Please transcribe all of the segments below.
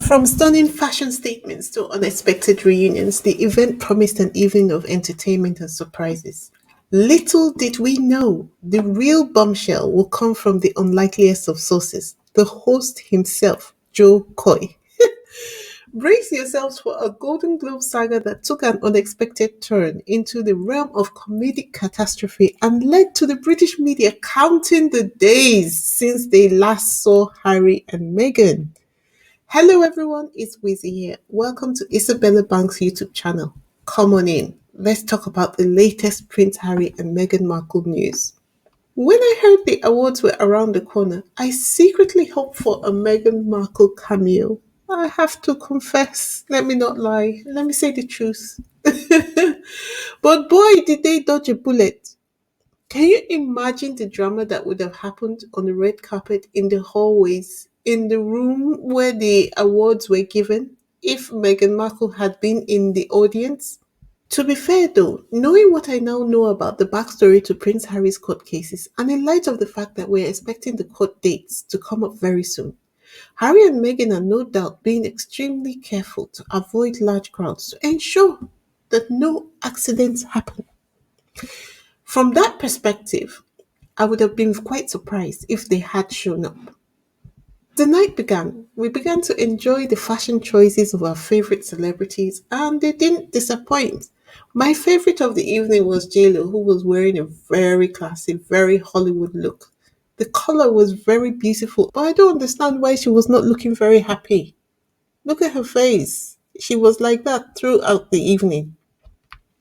From stunning fashion statements to unexpected reunions, the event promised an evening of entertainment and surprises. Little did we know the real bombshell will come from the unlikeliest of sources, the host himself, Joe Coy. Brace yourselves for a Golden Globe saga that took an unexpected turn into the realm of comedic catastrophe and led to the British media counting the days since they last saw Harry and Meghan. Hello everyone, it's Wizzy here. Welcome to Isabella Bank's YouTube channel. Come on in. Let's talk about the latest Prince Harry and Meghan Markle news. When I heard the awards were around the corner, I secretly hoped for a Meghan Markle cameo. I have to confess, let me not lie, let me say the truth. But boy, did they dodge a bullet. Can you imagine the drama that would have happened on the red carpet, in the hallways, in the room where the awards were given, if Meghan Markle had been in the audience? To be fair though, knowing what I now know about the backstory to Prince Harry's court cases, and in light of the fact that we're expecting the court dates to come up very soon, Harry and Meghan are no doubt being extremely careful to avoid large crowds to ensure that no accidents happen. From that perspective, I would have been quite surprised if they had shown up. The night began. We began to enjoy the fashion choices of our favorite celebrities, and they didn't disappoint. My favorite of the evening was JLo, who was wearing a very classy, very Hollywood look. The color was very beautiful, but I don't understand why she was not looking very happy. Look at her face. She was like that throughout the evening.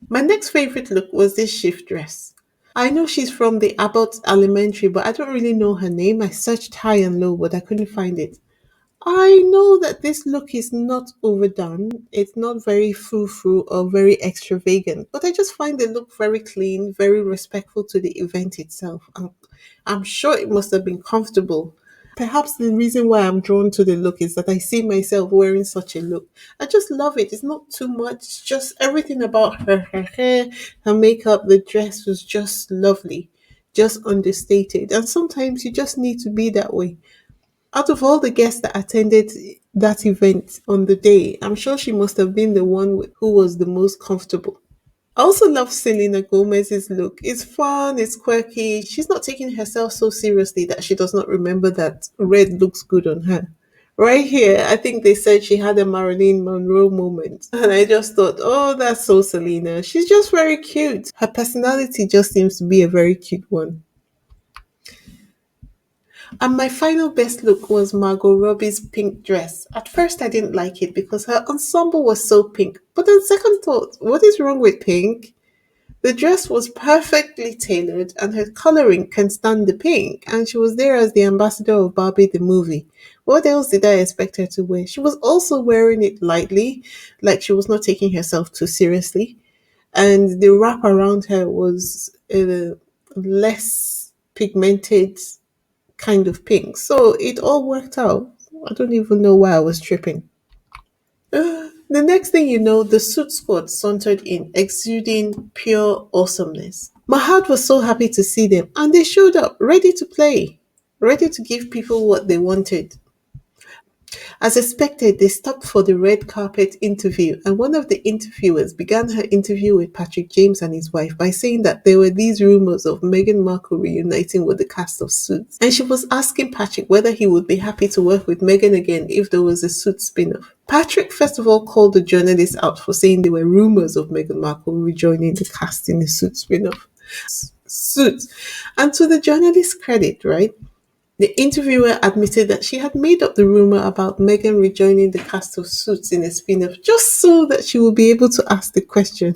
My next favorite look was this shift dress. I know she's from the Abbott Elementary, but I don't really know her name. I searched high and low, but I couldn't find it. I know that this look is not overdone. It's not very frou-frou or very extravagant, but I just find the look very clean, very respectful to the event itself. I'm sure it must have been comfortable. Perhaps the reason why I'm drawn to the look is that I see myself wearing such a look. I just love it. It's not too much, just everything about her hair, her makeup, the dress was just lovely, just understated. And sometimes you just need to be that way. Out of all the guests that attended that event on the day, I'm sure she must have been the one who was the most comfortable. I also love Selena Gomez's look. It's fun, it's quirky. She's not taking herself so seriously that she does not remember that red looks good on her. Right here, I think they said she had a Marilyn Monroe moment. And I just thought, oh, that's so Selena. She's just very cute. Her personality just seems to be a very cute one. And my final best look was Margot Robbie's pink dress. At first, I didn't like it because her ensemble was so pink. But on second thought, what is wrong with pink? The dress was perfectly tailored and her coloring can stand the pink, and she was there as the ambassador of Barbie the movie. What else did I expect her to wear? She was also wearing it lightly, like she was not taking herself too seriously, and the wrap around her was less pigmented kind of pink. So it all worked out. I don't even know why I was tripping. The next thing you know, the suit squad sauntered in, exuding pure awesomeness. My heart was so happy to see them, and they showed up, ready to play, ready to give people what they wanted. As expected, they stopped for the red carpet interview, and one of the interviewers began her interview with Patrick James and his wife by saying that there were these rumors of Meghan Markle reuniting with the cast of Suits. And she was asking Patrick whether he would be happy to work with Meghan again if there was a Suits spin off. Patrick first of all called the journalists out for saying there were rumors of Meghan Markle rejoining the cast in the Suits spin off. Suits. And to the journalist's credit, right? The interviewer admitted that she had made up the rumor about Meghan rejoining the cast of Suits in a spin-off just so that she would be able to ask the question.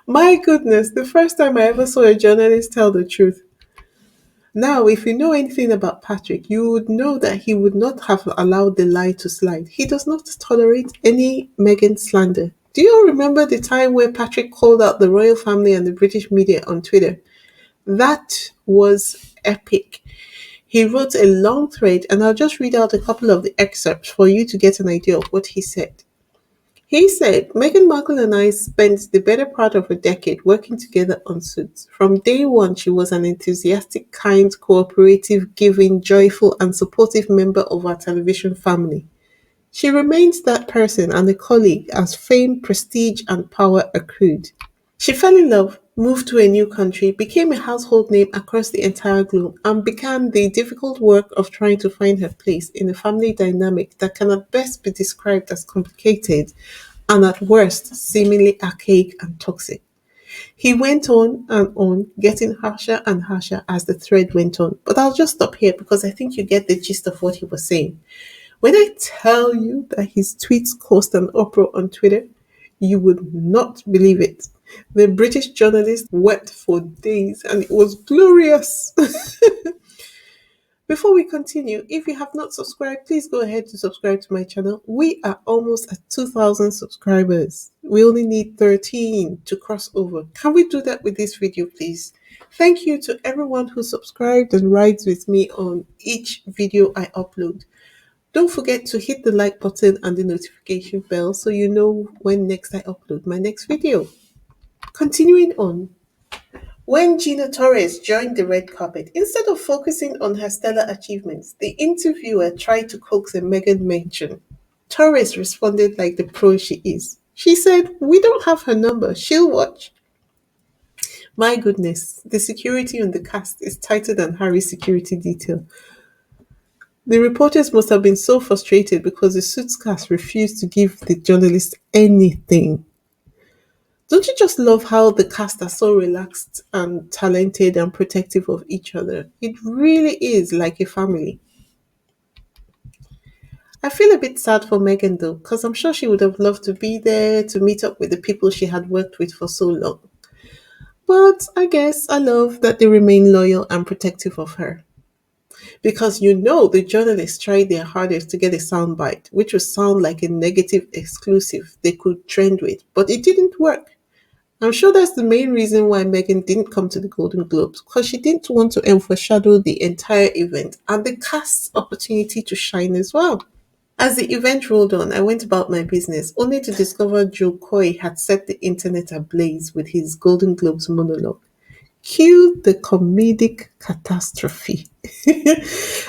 My goodness, the first time I ever saw a journalist tell the truth. Now, if you know anything about Patrick, you would know that he would not have allowed the lie to slide. He does not tolerate any Meghan slander. Do you remember the time where Patrick called out the royal family and the British media on Twitter? That was epic. He wrote a long thread, and I'll just read out a couple of the excerpts for you to get an idea of what he said. He said, Meghan Markle and I spent the better part of a decade working together on Suits. From day one, she was an enthusiastic, kind, cooperative, giving, joyful, and supportive member of our television family. She remains that person and a colleague as fame, prestige, and power accrued. She fell in love, moved to a new country, became a household name across the entire globe, and began the difficult work of trying to find her place in a family dynamic that can at best be described as complicated and at worst seemingly archaic and toxic. He went on, getting harsher and harsher as the thread went on. But I'll just stop here because I think you get the gist of what he was saying. When I tell you that his tweets caused an uproar on Twitter, you would not believe it. The British journalist wept for days and it was glorious. Before we continue, if you have not subscribed, please go ahead to subscribe to my channel. We are almost at 2,000 subscribers. We only need 13 to cross over. Can we do that with this video, please? Thank you to everyone who subscribed and rides with me on each video I upload. Don't forget to hit the like button and the notification bell so you know when next I upload my next video. Continuing on, when Gina Torres joined the red carpet, instead of focusing on her stellar achievements, the interviewer tried to coax a Meghan mention. Torres responded like the pro she is. She said, "We don't have her number. She'll watch." My goodness, the security on the cast is tighter than Harry's security detail. The reporters must have been so frustrated because the Suits cast refused to give the journalist anything. Don't you just love how the cast are so relaxed and talented and protective of each other? It really is like a family. I feel a bit sad for Megan though, because I'm sure she would have loved to be there to meet up with the people she had worked with for so long. But I guess I love that they remain loyal and protective of her. Because the journalists tried their hardest to get a soundbite, which would sound like a negative exclusive they could trend with, but it didn't work. I'm sure that's the main reason why Megan didn't come to the Golden Globes, because she didn't want to overshadow the entire event and the cast's opportunity to shine as well. As the event rolled on, I went about my business, only to discover Joe Coy had set the internet ablaze with his Golden Globes monologue. Cue the comedic catastrophe.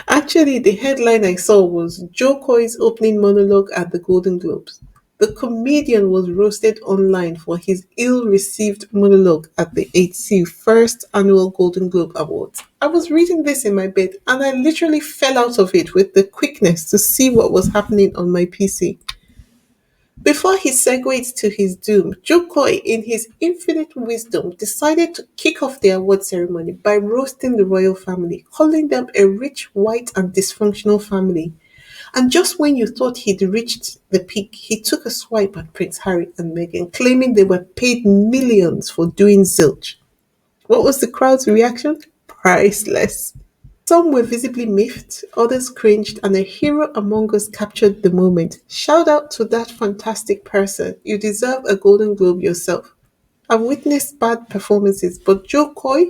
Actually, the headline I saw was Joe Coy's opening monologue at the Golden Globes. The comedian was roasted online for his ill received monologue at the 81st Annual Golden Globe Awards. I was reading this in my bed and I literally fell out of it with the quickness to see what was happening on my PC. Before he segued to his doom, Joe Coy, in his infinite wisdom, decided to kick off the award ceremony by roasting the royal family, calling them a rich, white, and dysfunctional family. And just when you thought he'd reached the peak, he took a swipe at Prince Harry and Meghan, claiming they were paid millions for doing zilch. What was the crowd's reaction? Priceless. Some were visibly miffed, others cringed, and a hero among us captured the moment. Shout out to that fantastic person. You deserve a Golden Globe yourself. I've witnessed bad performances, but Joe Coy,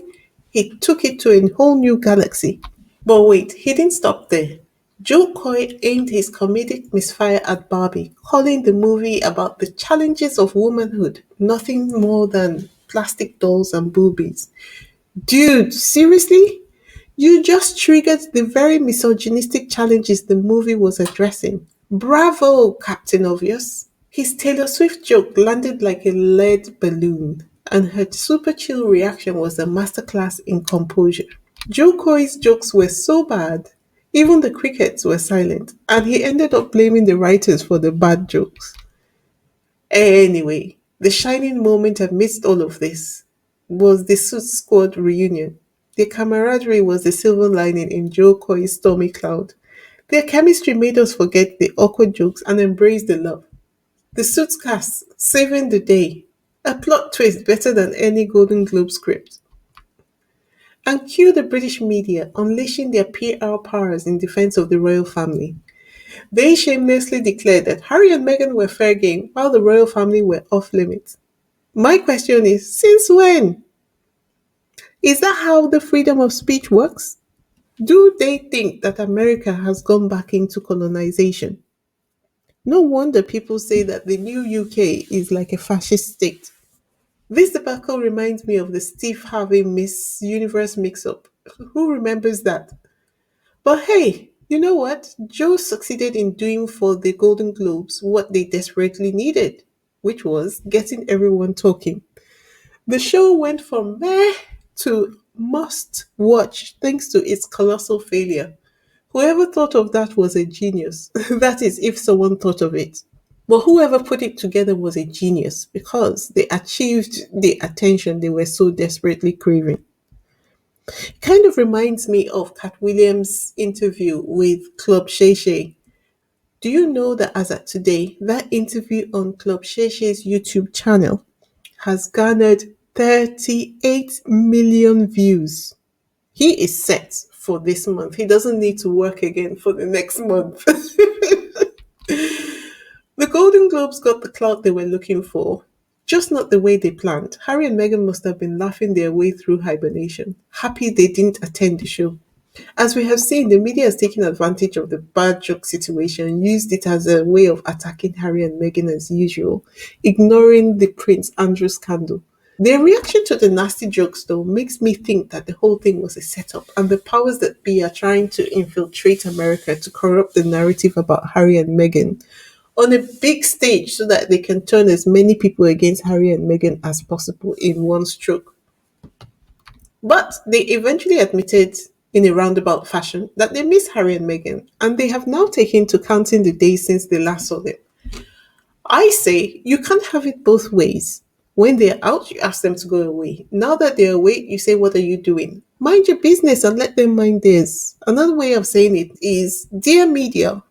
he took it to a whole new galaxy. But wait, he didn't stop there. Joe Coy aimed his comedic misfire at Barbie, calling the movie about the challenges of womanhood nothing more than plastic dolls and boobies. Dude, seriously? You just triggered the very misogynistic challenges the movie was addressing. Bravo, Captain Obvious. His Taylor Swift joke landed like a lead balloon, and her super chill reaction was a masterclass in composure. Joe Coy's jokes were so bad, even the crickets were silent, and he ended up blaming the writers for the bad jokes. Anyway, the shining moment amidst all of this was the Suits Squad reunion. Their camaraderie was the silver lining in Joe Coy's stormy cloud. Their chemistry made us forget the awkward jokes and embrace the love. The Suits cast saving the day. A plot twist better than any Golden Globe script. And cue the British media unleashing their PR powers in defense of the royal family. They shamelessly declared that Harry and Meghan were fair game while the royal family were off limits. My question is, since when? Is that how the freedom of speech works? Do they think that America has gone back into colonization? No wonder people say that the new UK is like a fascist state. This debacle reminds me of the Steve Harvey Miss Universe mix up. Who remembers that? But hey, You know what? Joe succeeded in doing for the Golden Globes what they desperately needed, which was getting everyone talking. The show went from meh to must watch thanks to its colossal failure. Whoever thought of that was a genius. That is, if someone thought of it. But whoever put it together was a genius because they achieved the attention they were so desperately craving. It kind of reminds me of Cat Williams' interview with Club Shay Shay. Do you know that as at today, that interview on Club Shay Shay's YouTube channel has garnered 38 million views? He is set for this month. He doesn't need to work again for the next month. The Golden Globes got the clout they were looking for, just not the way they planned. Harry and Meghan must have been laughing their way through hibernation, happy they didn't attend the show. As we have seen, the media has taken advantage of the bad joke situation and used it as a way of attacking Harry and Meghan as usual, ignoring the Prince Andrew scandal. Their reaction to the nasty jokes, though, makes me think that the whole thing was a setup and the powers that be are trying to infiltrate America to corrupt the narrative about Harry and Meghan on a big stage so that they can turn as many people against Harry and Meghan as possible in one stroke. But they eventually admitted in a roundabout fashion that they miss Harry and Meghan, and they have now taken to counting the days since they last saw them. I say you can't have it both ways. When they're out, you ask them to go away. Now that they're away, you say, "What are you doing?" Mind your business and let them mind theirs. Another way of saying it is, dear media,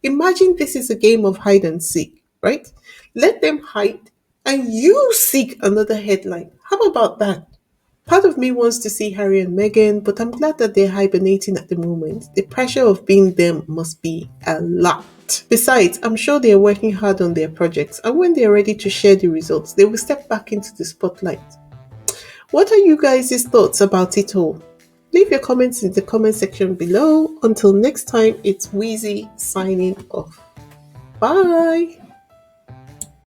imagine this is a game of hide and seek, right? Let them hide and you seek another headline. How about that? Part of me wants to see Harry and Meghan, but I'm glad that they're hibernating at the moment. The pressure of being them must be a lot. Besides, I'm sure they're working hard on their projects, and when they're ready to share the results, they will step back into the spotlight. What are you guys' thoughts about it all? Leave your comments in the comment section below. Until next time, it's Wheezy signing off. Bye.